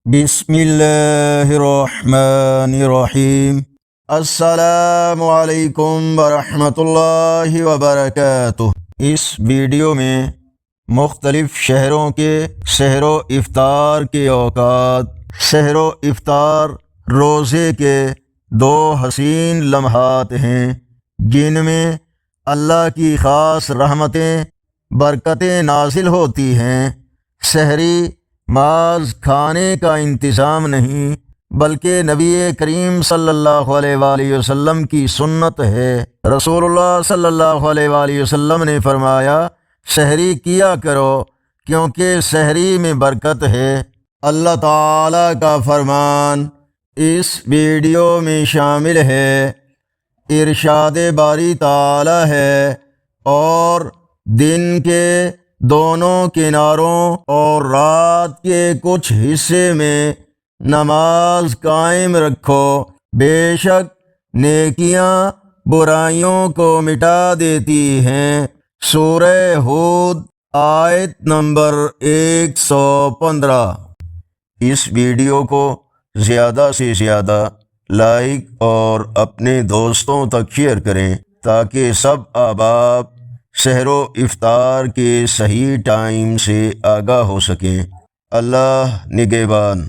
بسم اللہ الرحمن الرحیم۔ السلام علیکم ورحمۃ اللہ وبرکاتہ۔ اس ویڈیو میں مختلف شہروں کے سحر و افطار کے اوقات، سحر و افطار روزے کے دو حسین لمحات ہیں جن میں اللہ کی خاص رحمتیں، برکتیں نازل ہوتی ہیں۔ سحری ماز کھانے کا انتظام نہیں بلکہ نبی کریم صلی اللہ علیہ وآلہ وسلم کی سنت ہے۔ رسول اللہ صلی اللہ علیہ وآلہ وسلم نے فرمایا، سحری کیا کرو کیونکہ سحری میں برکت ہے۔ اللہ تعالیٰ کا فرمان اس ویڈیو میں شامل ہے۔ ارشاد باری تعالیٰ ہے، اور دن کے دونوں کناروں اور رات کے کچھ حصے میں نماز قائم رکھو، بے شک نیکیاں برائیوں کو مٹا دیتی ہیں۔ سورہ ہود آیت نمبر 115۔ اس ویڈیو کو زیادہ سے زیادہ لائک اور اپنے دوستوں تک شیئر کریں تاکہ سب احباب سحر و افطار کے صحیح ٹائم سے آگاہ ہو سکیں۔ اللہ نگہبان۔